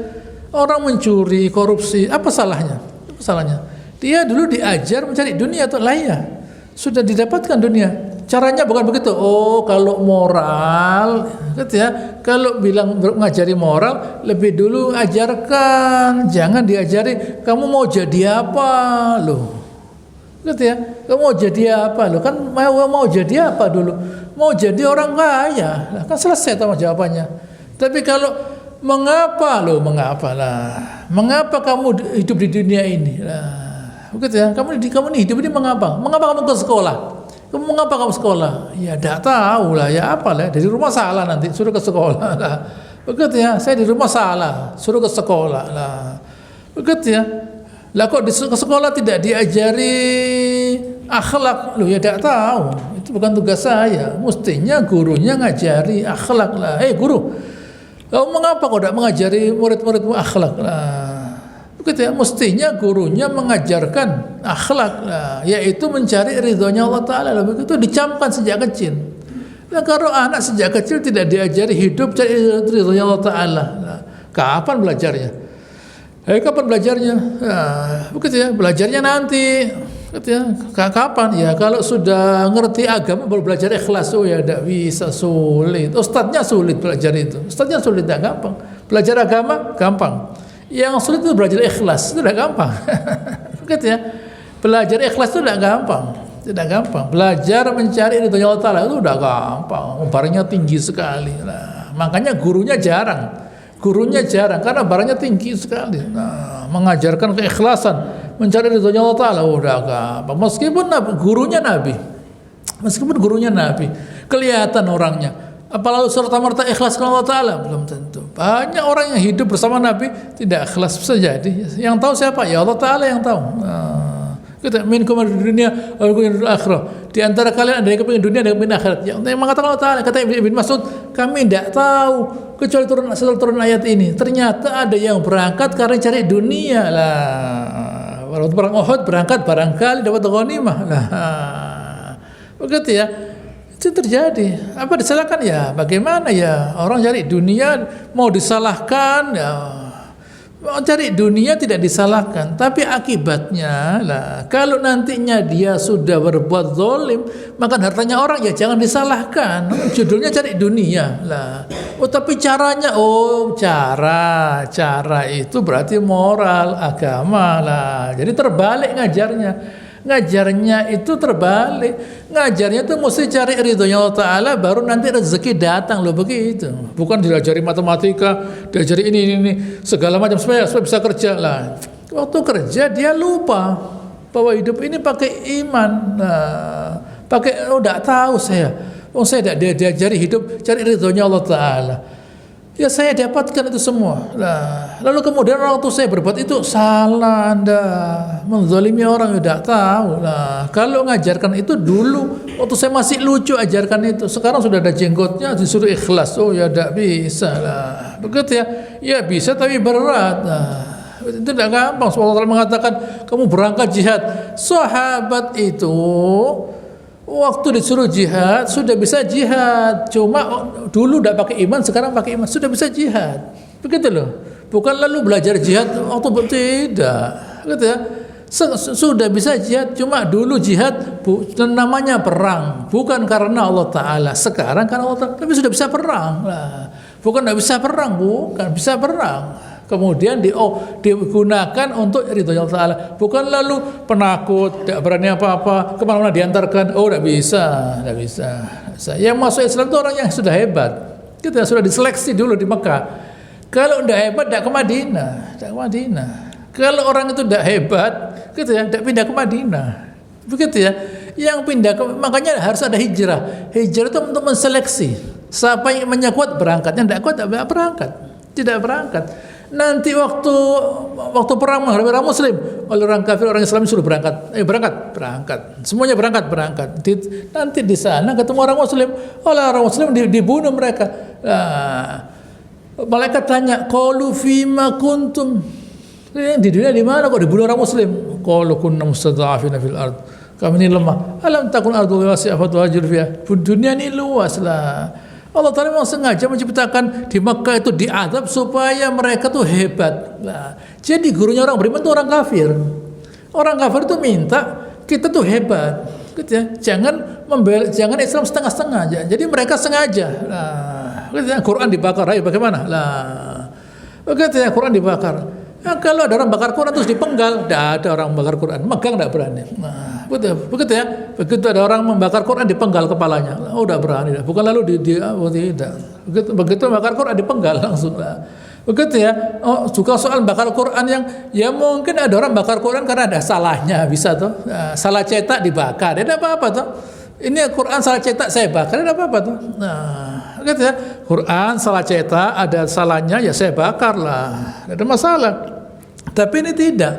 Orang mencuri, korupsi, apa salahnya? Apa salahnya? Dia dulu diajar mencari dunia atau layak. Sudah didapatkan dunia. Caranya bukan begitu. Oh, kalau moral, gitu ya. Kalau bilang ngajari moral, lebih dulu ajarkan. Jangan diajari kamu mau jadi apa loh. Gitu ya. Kamu mau jadi apa loh? Kan mau jadi apa dulu? Mau jadi orang kaya. Nah, kan selesai sama jawabannya. Tapi kalau mengapa lah? Mengapa kamu hidup di dunia ini? Nah, begitu ya. Kamu ini hidup ini mengapa? Mengapa kamu ke sekolah? Mengapa kamu sekolah? Ya tidak tahu lah, ya apalah. Dari rumah salah nanti suruh ke sekolah lah. Begitu ya. Saya di rumah salah, suruh ke sekolah lah. Begitu ya. Lah kok ke sekolah tidak diajari akhlak? Loh ya tidak tahu. Itu bukan tugas saya. Mestinya gurunya ngajari akhlak lah. Guru, kamu mengapa kok tidak mengajari murid-muridmu akhlak lah? Begitu ya, mestinya gurunya mengajarkan akhlak lah, yaitu mencari ridhonya Allah Ta'ala lah. Begitu dicamkan sejak kecil. Nah, kalau anak sejak kecil tidak diajari hidup cari ridhonya Allah Ta'ala, nah, kapan belajarnya? Kapan belajarnya? Nah, begitu ya, belajarnya nanti. Begitu ya, kapan? Ya kalau sudah ngerti agama baru belajar ikhlas. Oh ya tidak bisa, sulit. Ustadznya sulit belajar itu. Ustadznya sulit, tidak gampang. Belajar agama gampang. Yang sulit itu belajar ikhlas, itu tidak gampang. Begitu ya. Belajar ikhlas itu tidak gampang. Tidak gampang. Belajar mencari ridhonya Allah Ta'ala itu udah gampang. Barangnya tinggi sekali. Nah, makanya gurunya jarang. Karena barangnya tinggi sekali. Nah, mengajarkan keikhlasan, mencari ridhonya Allah Ta'ala udah gampang. Meskipun gurunya Nabi, kelihatan orangnya. Apa lalu serta-merta ikhlas kepada Allah Ta'ala? Belum tentu. Banyak orang yang hidup bersama Nabi tidak ikhlas, bisa jadi. Yang tahu siapa? Ya Allah Ta'ala yang tahu. Kita minkum dunia wa minkum akhirah. Di antara kalian ada yang kepingin dunia, ada yang kepingin akhirat. Yang mengatakan Allah Ta'ala, kata Ibn Mas'ud, kami tidak tahu kecuali turun ayat ini. Ternyata ada yang berangkat karena cari dunia lah. Waktu perang Uhud berangkat barangkali dapat ghanimah lah. Begitu ya. Itu terjadi. Apa disalahkan? Ya bagaimana ya, orang cari dunia mau disalahkan ya. Mau cari dunia tidak disalahkan, tapi akibatnya lah kalau nantinya dia sudah berbuat zalim, maka hartanya orang ya jangan disalahkan. Judulnya cari dunia lah. Oh tapi caranya, cara itu berarti moral agama lah. Jadi terbalik ngajarnya itu terbalik. Ngajarnya itu mesti cari ridhonya Allah Ta'ala, baru nanti rezeki datang loh, begitu. Bukan diajari matematika, diajari ini segala macam supaya bisa kerja lah. Waktu kerja dia lupa bahwa hidup ini pakai iman. Nah, tidak tahu saya. Saya tidak diajari hidup cari ridhonya Allah Ta'ala. Ya saya dapatkan itu semua. Nah, lalu kemudian waktu saya berbuat itu salah, Anda menzalimi orang, tidak tahu. Nah, kalau ngajarkan itu dulu waktu saya masih lucu ajarkan itu. Sekarang sudah ada jenggotnya disuruh ikhlas. Oh ya tidak bisa lah. Begitu ya. Ya bisa tapi berat. Nah, itu tidak gampang. Allah mengatakan kamu berangkat jihad. Sahabat itu waktu disuruh jihad sudah bisa jihad, cuma dulu tidak pakai iman, sekarang pakai iman, sudah bisa jihad. Begitu loh. Bukan lalu belajar jihad waktu tidak. Gitu ya. Sudah bisa jihad, cuma dulu jihad namanya perang, bukan karena Allah Ta'ala. Sekarang karena Allah Ta'ala, tapi sudah bisa perang. Nah, bukan tidak bisa perang, bukan bisa perang. Kemudian digunakan untuk ridhonya Allah Ta'ala. Bukan lalu penakut, tidak berani apa-apa, kemana-mana diantarkan. Oh, tidak bisa. Yang masuk Islam itu orang yang sudah hebat. Kita sudah diseleksi dulu di Mekah. Kalau tidak hebat, tidak ke Madinah. Kalau orang itu tidak hebat, gitu ya, tidak pindah ke Madinah. Begitu ya. Yang pindah makanya harus ada hijrah. Hijrah itu untuk menseleksi. Siapa yang kuat berangkat, yang tidak kuat tidak berangkat. Tidak berangkat. Nanti waktu perang menghadapi orang Muslim, oleh orang kafir, orang Islam suruh berangkat. Berangkat. Semuanya berangkat. Nanti di sana ketemu orang Muslim, oleh orang Muslim dibunuh mereka. Malaikat tanya, qalu fima kuntum? Di dunia di mana kok dibunuh orang Muslim? Qalu kunna mustad'afina fil ard. Kami ini lemah. Alam takun ardu wasi'ah fatuhajir fiha. Dunia ini luas lah. Allah Ta'ala memang sengaja menciptakan di Mekah itu diadab supaya mereka tuh hebat. Nah, jadi gurunya orang beriman itu orang kafir. Orang kafir itu minta kita tuh hebat. Gitu ya. Jangan Islam setengah-setengah. Jadi mereka sengaja. Nah, gitu ya. Quran dibakar, ayo bagaimana? Lah, begitu ya, Quran dibakar. Nah, kalau ada orang bakar Quran terus dipenggal, tidak ada orang bakar Quran, megang tidak berani. Nah, begitu ya. Begitu ada orang membakar Quran dipenggal kepalanya, udah berani. Bukan lalu tidak. Begitu bakar Quran dipenggal langsung. Begitu ya. Oh, juga soal bakar Quran yang ya mungkin ada orang bakar Quran karena ada salahnya, bisa tuh. Nah, salah cetak dibakar, tidak apa-apa tuh. Ini Quran salah cetak saya bakar, tidak apa-apa tuh. Nah, gitu ya. Quran salah cetak ada salahnya ya saya bakar lah, tidak ada masalah. Tapi ini tidak,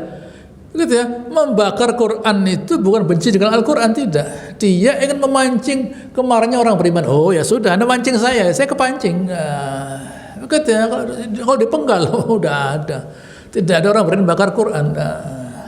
gitu ya. Membakar Quran itu bukan benci dengan Al-Quran, tidak. Dia ingin memancing kemarinnya orang beriman. Oh ya sudah, Anda mancing saya kepancing. Gitu ya. Kalau dipenggal, udah ada. Tidak ada orang berani bakar Quran.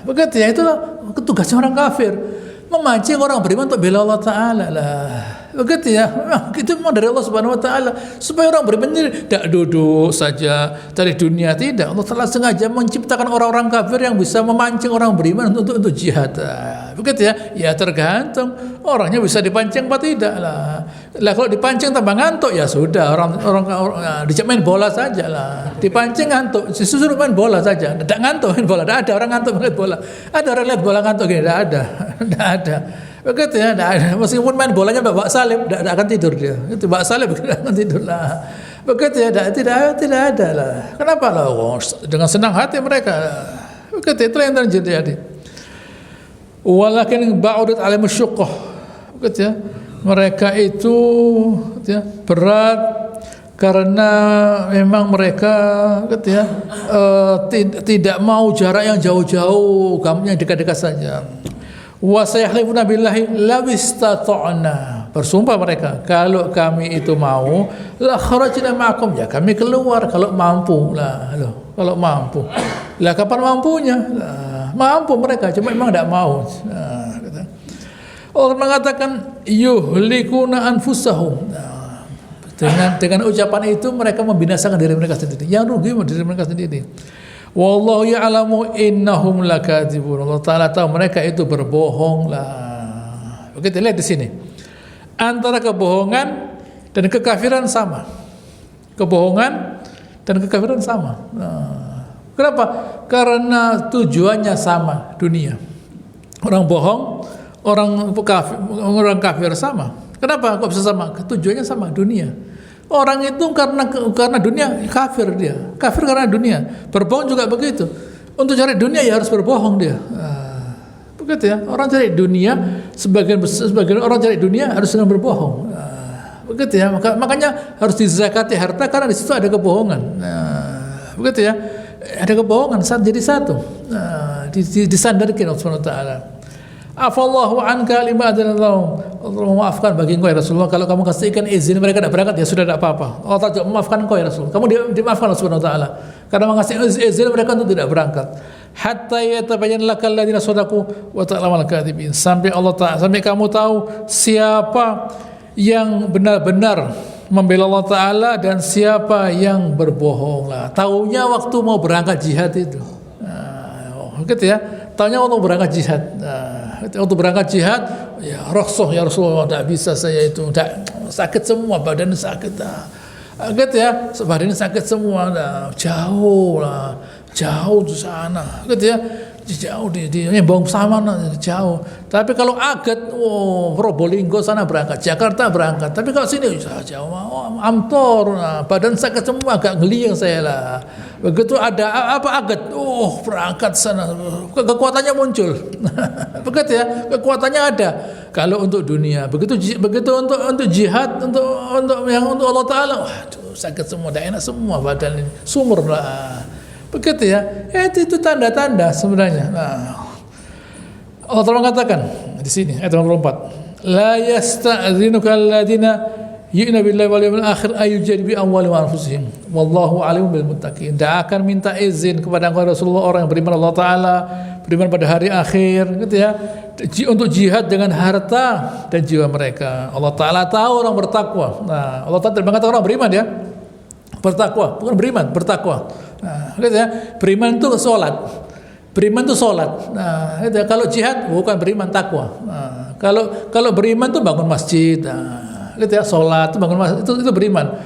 Begitu ya, itulah tugasnya orang kafir. Memancing orang beriman untuk bela Allah Ta'ala lah. Begitu ya. Itu memang dari Allah Subhanahu Wa Ta'ala. Supaya orang beriman ini tidak duduk saja cari dunia, tidak. Allah Ta'ala sengaja menciptakan orang-orang kafir yang bisa memancing orang beriman untuk jihad. Begitu ya. Ya tergantung orangnya bisa dipancing apa tidak lah. Kalau dipancing tambah ngantuk ya sudah, orang dijak main bola saja lah. Dipancing ngantuk, disuruh main bola saja. Tidak ngantuk main bola. Tidak ada orang ngantuk main bola. Ada orang lihat bola ngantuk gini, tidak ada. Tidak ada. Begitu ya, tidak ada. Meskipun main bolanya bawa salib, tidak akan tidur dia. Itu bawa salib tidak akan tidur lah. Begitu ya, tidak ada lah. Kenapa lah? Oh, dengan senang hati mereka. Begitu itu yang terjadi. Walakin ba'udat alaihim syuqqah. Begitu ya. Mereka itu ya, berat karena memang mereka gitu ya, tidak mau jarak yang jauh-jauh, yang dekat-dekat saja. Wa sayahlifuna billahi law istata'na. Bersumpah mereka, kalau kami itu mau, la kharajna ma'akum, ya kami keluar kalau mampu lah. Kalau mampu. Lah kapan mampunya? Lah, mampu mereka, cuma memang tidak mau. Gitu. Allah mengatakan yuhlikuna anfusahum. Dengan ucapan itu mereka membinasakan diri mereka sendiri. Yang rugi diri mereka sendiri. Wallahu ya'lamu innahum lakadzibun. Allah Ta'ala tahu mereka itu berbohong lah. Begitu, lihat di sini. Antara kebohongan dan kekafiran sama. Kebohongan dan kekafiran sama. Kenapa? Karena tujuannya sama, dunia. Orang bohong, orang kafir sama. Kenapa kok bisa sama? Tujuannya sama, dunia. Orang itu karena dunia kafir dia. Kafir karena dunia. Berbohong juga begitu. Untuk cari dunia ya harus berbohong dia. Begitu ya. Orang cari dunia, sebagian orang cari dunia harus dengan berbohong. Begitu ya. Makanya harus dizakati harta karena di situ ada kebohongan. Begitu ya. Ada kebohongan jadi satu. Disandarkan Allah Subhanahu wa taala. Afallahu anka lima adzallahu. Allah memaafkan bagi engkau ya Rasulullah kalau kamu kasihkan izin mereka tidak berangkat ya sudah tidak apa-apa. Allah Ta'ala memaafkan engkau ya Rasul. Kamu dimaafkan Allah Subhanahu wa taala karena mengasih izin mereka untuk tidak berangkat. Hatta yatabayyana lakal ladzina shadaqu wa ta'lamal kadzibin. Sampai kamu tahu siapa yang benar-benar membela Allah Ta'ala dan siapa yang berbohong lah. Taunya waktu mau berangkat jihad itu. Gitu ya. Taunya waktu berangkat jihad. Untuk berangkat jihad, ya Rasul, ya Rasulullah, tidak bisa saya itu, sakit semua, badan sakit, gitu ya, badan sakit semua, jauh lah, jauh di sana, gitu ya, jauh di Nyembong sama jauh. Tapi kalau Agat, Probolinggo sana berangkat, Jakarta berangkat. Tapi kalau sini jauh, Amtor, badan sakit semua, agak geli yang saya lah. Begitu ada apa Agat, berangkat sana, kekuatannya muncul. Begitu ya, kekuatannya ada. Kalau untuk dunia, begitu untuk jihad, untuk Allah Taala, waduh sakit semua, dah enak semua badan ini, sumur lah. Begitu ya, itu tanda-tanda sebenarnya. Nah, Allah Taala mengatakan di sini ayat 84, la yasta'dzinuka alladziina yu'minu billahi wal yawmil akhir ayyujadu bi amwalihim wa anfusihim wallahu alimun bil muttaqin. Tidak akan minta izin kepada engkau Rasulullah, orang yang beriman Allah Taala, beriman pada hari akhir, gitu ya, untuk jihad dengan harta dan jiwa mereka. Allah Taala tahu orang bertakwa. Nah, Allah Taala tidak mengatakan orang beriman ya, bertakwa, bukan beriman, bertakwa. Nah, gitu ya, beriman itu sholat, beriman itu sholat. Nah, gitu ya, kalau jihad bukan beriman, takwa. Nah, kalau beriman itu bangun masjid, gitu ya, sholat itu bangun masjid, itu beriman.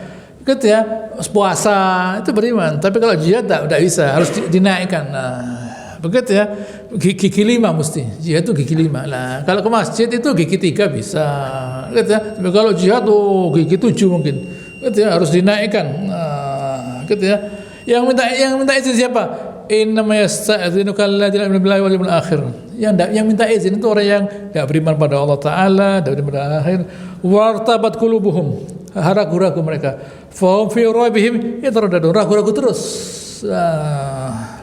Gitu ya, puasa itu beriman. Tapi kalau jihad tidak bisa, harus dinaikkan. Nah, begitu ya, gigi 5 mesti, jihad itu gigi 5 lah. Kalau ke masjid itu gigi 3 bisa, gitu ya. Tapi kalau jihad gigi 7 mungkin, gitu ya, harus dinaikkan. Nah, gitu ya. Yang minta izin siapa? Innama yasta'dzinuka alladziina yu'minuuna billahi wal yawmil akhir. Yang minta izin itu orang yang tidak beriman pada Allah Taala, tidak beriman pada akhir. Wartabat qulubuhum, ragu-ragu mereka. Fahum fi raibihim yataraddadun, ragu-ragu terus.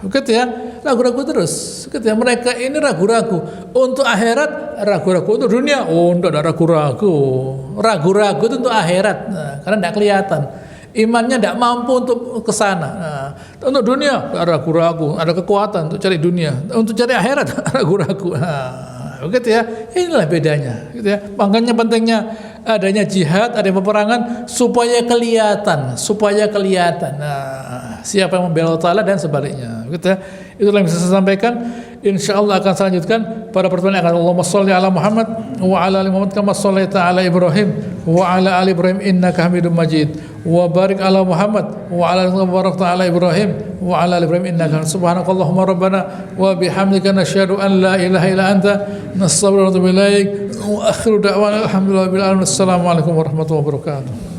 Begitu ya, ragu-ragu terus. Begitu ya, mereka ini ragu-ragu untuk akhirat, ragu-ragu untuk dunia. Tidak ada ragu-ragu. Ragu-ragu itu untuk akhirat, karena tidak kelihatan. Imannya tidak mampu untuk ke sana. Nah, untuk dunia ada ragu-ragu, ada kekuatan untuk cari dunia. Untuk cari akhirat ragu-ragu. Nah, begitu ya. Inilah bedanya, gitu ya. Makanya pentingnya adanya jihad, ada peperangan supaya kelihatan, Nah, siapa yang membela Allah Taala dan sebaliknya, gitu ya. Itulah yang bisa saya sampaikan. Insyaallah akan saya lanjutkan pada pertemuan yang akan. Allahumma shalli ala Muhammad wa ala ali Muhammad kama shallaita ala Ibrahim wa ala ali Ibrahim innaka Hamidum Majid. Wa barik ala Muhammad wa ala ali Muhammad ala Ibrahim wa ala ali Ibrahim innaka subhanakallahumma rabbana wa bihamdika nasyhadu an la ilaha illa anta nastaghfiruka wa natubu ilaik wa akhiru da'wana alhamdulillahi rabbil alamin. Assalamualaikum warahmatullahi wabarakatuh.